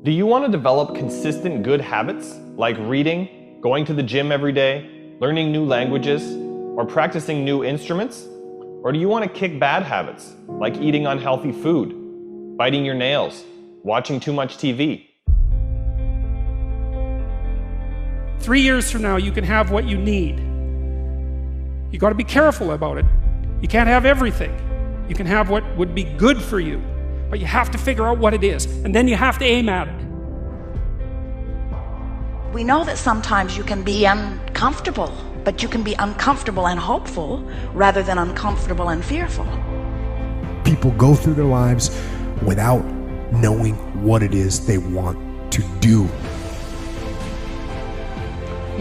Do you want to develop consistent good habits like reading, going to the gym every day, learning new languages, or practicing new instruments? Or do you want to kick bad habits like eating unhealthy food, biting your nails, watching too much TV? 3 years from now, you can have what you need. You got to be careful about it. You can't have everything. You can have what would be good for you, but you have to figure out what it is, and then you have to aim at it. We know that sometimes you can be uncomfortable, but you can be uncomfortable and hopeful rather than uncomfortable and fearful. People go through their lives without knowing what it is they want to do.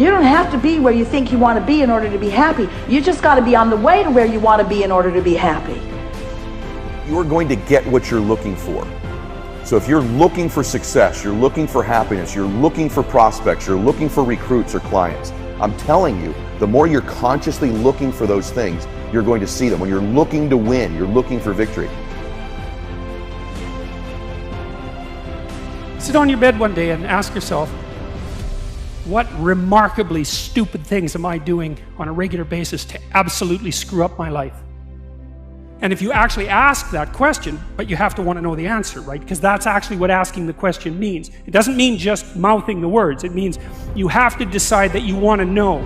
You don't have to be where you think you want to be in order to be happy. You just got to be on the way to where you want to be in order to be happy. You're going to get what you're looking for. So if you're looking for success, you're looking for happiness, you're looking for prospects, you're looking for recruits or clients, I'm telling you, the more you're consciously looking for those things, you're going to see them. When you're looking to win, you're looking for victory. Sit on your bed one day and ask yourself, what remarkably stupid things am I doing on a regular basis to absolutely screw up my life? And if you actually ask that question, but you have to want to know the answer, right? Because that's actually what asking the question means. It doesn't mean just mouthing the words. It means you have to decide that you want to know.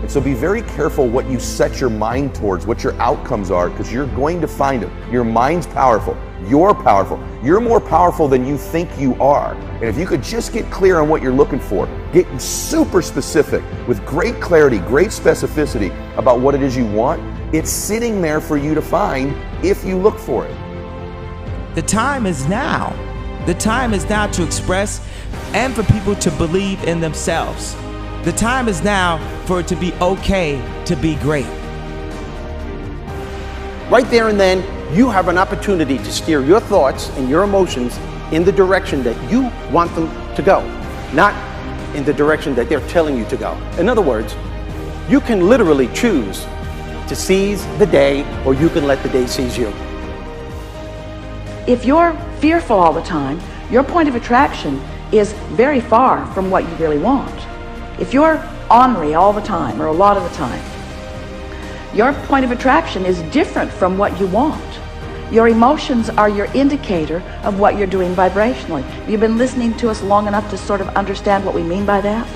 And so be very careful what you set your mind towards, what your outcomes are, because you're going to find them. Your mind's powerful. You're powerful. You're more powerful than you think you are. And if you could just get clear on what you're looking for, get super specific with great clarity, great specificity about what it is you want, it's sitting there for you to find if you look for it. The time is now. The time is now to express and for people to believe in themselves. The time is now for it to be okay to be great. Right there and then, you have an opportunity to steer your thoughts and your emotions in the direction that you want them to go, not in the direction that they're telling you to go. In other words, you can literally choose to seize the day, or you can let the day seize you. If you're fearful all the time, your point of attraction is very far from what you really want. If you're ornery all the time, or a lot of the time, your point of attraction is different from what you want. Your emotions are your indicator of what you're doing vibrationally. Have you been listening to us long enough to sort of understand what we mean by that?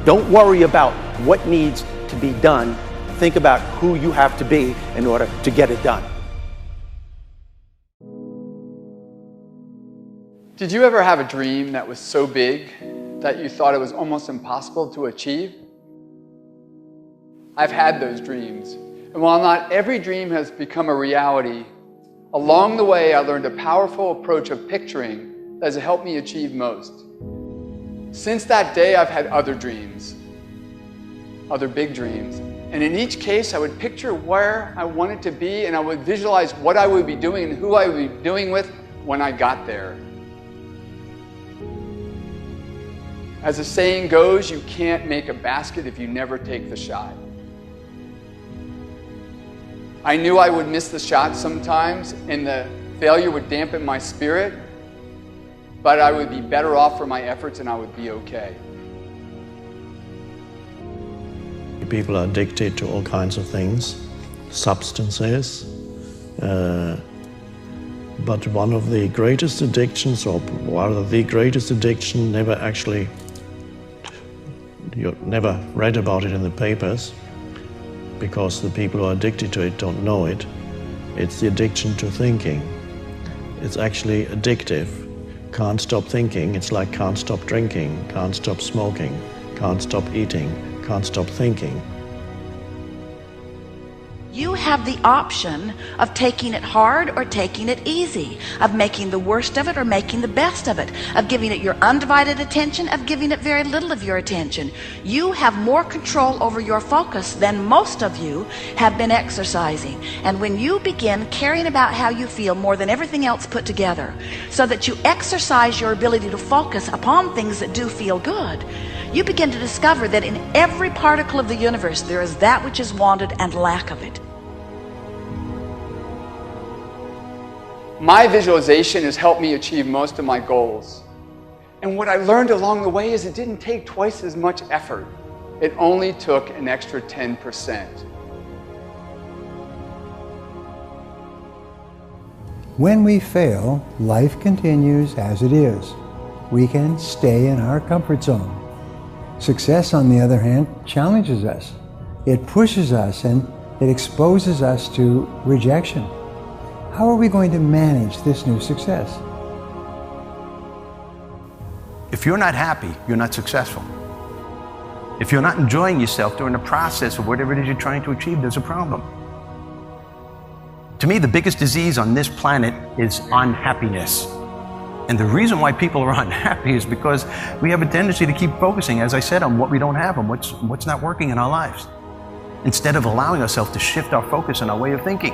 Don't worry about what needs to be done. Think about who you have to be in order to get it done. Did you ever have a dream that was so big that you thought it was almost impossible to achieve? I've had those dreams. And while not every dream has become a reality, along the way I learned a powerful approach of picturing that has helped me achieve most. Since that day, I've had other dreams, other big dreams. And in each case, I would picture where I wanted to be, and I would visualize what I would be doing and who I would be doing with when I got there. As the saying goes, you can't make a basket if you never take the shot. I knew I would miss the shot sometimes, and the failure would dampen my spirit, but I would be better off for my efforts and I would be okay. People are addicted to all kinds of things, substances, but one of the greatest addictions, or rather the greatest addiction, you never read about it in the papers, because the people who are addicted to it don't know it. It's the addiction to thinking. It's actually addictive. Can't stop thinking. It's like can't stop drinking, can't stop smoking, can't stop eating, can't stop thinking. You have the option of taking it hard or taking it easy, of making the worst of it or making the best of it, of giving it your undivided attention, of giving it very little of your attention. You have more control over your focus than most of you have been exercising. And when you begin caring about how you feel more than everything else put together, so that you exercise your ability to focus upon things that do feel good, you begin to discover that in every particle of the universe there is that which is wanted and lack of it. My visualization has helped me achieve most of my goals. And what I learned along the way is it didn't take twice as much effort. It only took an extra 10%. When we fail, life continues as it is. We can stay in our comfort zone. Success, on the other hand, challenges us. It pushes us and it exposes us to rejection. How are we going to manage this new success? If you're not happy, you're not successful. If you're not enjoying yourself during the process of whatever it is you're trying to achieve, there's a problem. To me, the biggest disease on this planet is unhappiness. And the reason why people are unhappy is because we have a tendency to keep focusing, as I said, on what we don't have and what's not working in our lives, instead of allowing ourselves to shift our focus and our way of thinking.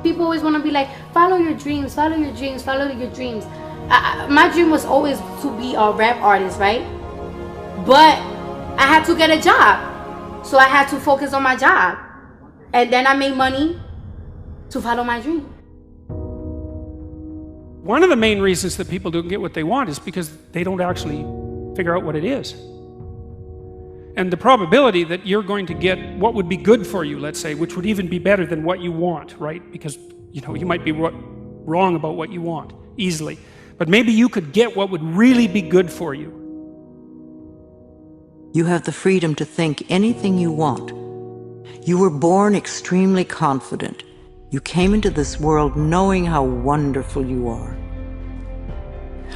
People always want to be like, follow your dreams, follow your dreams, follow your dreams. My dream was always to be a rap artist, right? But I had to get a job. So I had to focus on my job. And then I made money to follow my dream. One of the main reasons that people don't get what they want is because they don't actually figure out what it is. And the probability that you're going to get what would be good for you, let's say, which would even be better than what you want, right? Because, you know, you might be wrong about what you want easily. But maybe you could get what would really be good for you. You have the freedom to think anything you want. You were born extremely confident. You came into this world knowing how wonderful you are.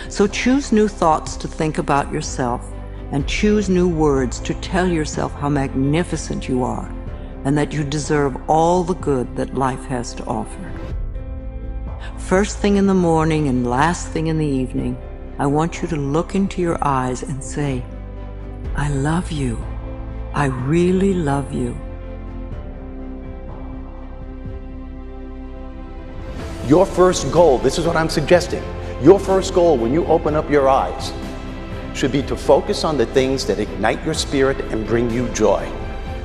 So choose new thoughts to think about yourself, and choose new words to tell yourself how magnificent you are, and that you deserve all the good that life has to offer. First thing in the morning and last thing in the evening, I want you to look into your eyes and say, I love you. I really love you. Your first goal, this is what I'm suggesting, your first goal when you open up your eyes should be to focus on the things that ignite your spirit and bring you joy.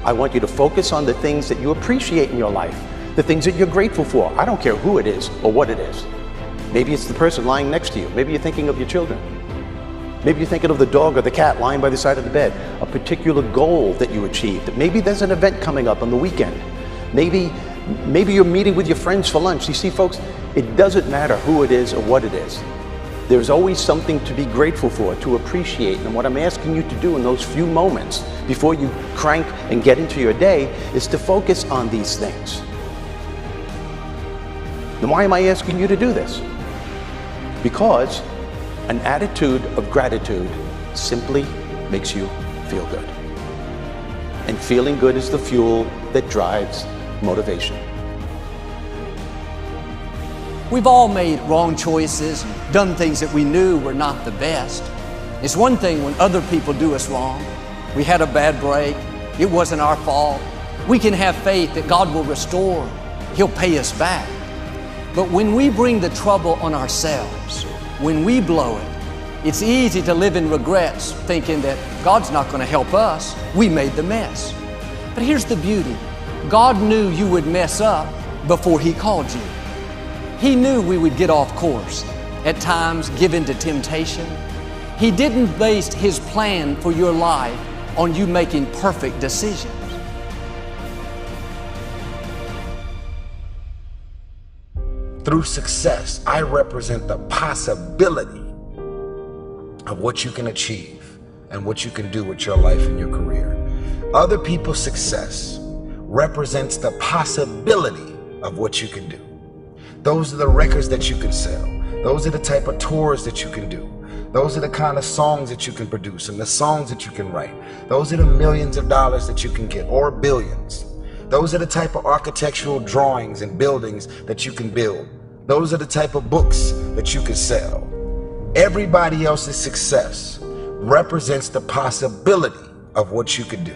I want you to focus on the things that you appreciate in your life, the things that you're grateful for. I don't care who it is or what it is. Maybe it's the person lying next to you. Maybe you're thinking of your children. Maybe you're thinking of the dog or the cat lying by the side of the bed, a particular goal that you achieved. Maybe there's an event coming up on the weekend. Maybe you're meeting with your friends for lunch. You see, folks, it doesn't matter who it is or what it is. There's always something to be grateful for, to appreciate. And what I'm asking you to do in those few moments before you crank and get into your day is to focus on these things. Then why am I asking you to do this? Because an attitude of gratitude simply makes you feel good. And feeling good is the fuel that drives motivation. We've all made wrong choices and done things that we knew were not the best. It's one thing when other people do us wrong. We had a bad break. It wasn't our fault. We can have faith that God will restore. He'll pay us back. But when we bring the trouble on ourselves, when we blow it, it's easy to live in regrets, thinking that God's not going to help us. We made the mess. But here's the beauty. God knew you would mess up before He called you. He knew we would get off course, at times give in to temptation. He didn't base His plan for your life on you making perfect decisions. Through success, I represent the possibility of what you can achieve and what you can do with your life and your career. Other people's success represents the possibility of what you can do. Those are the records that you can sell. Those are the type of tours that you can do. Those are the kind of songs that you can produce and the songs that you can write. Those are the millions of dollars that you can get, or billions. Those are the type of architectural drawings and buildings that you can build. Those are the type of books that you can sell. Everybody else's success represents the possibility of what you could do.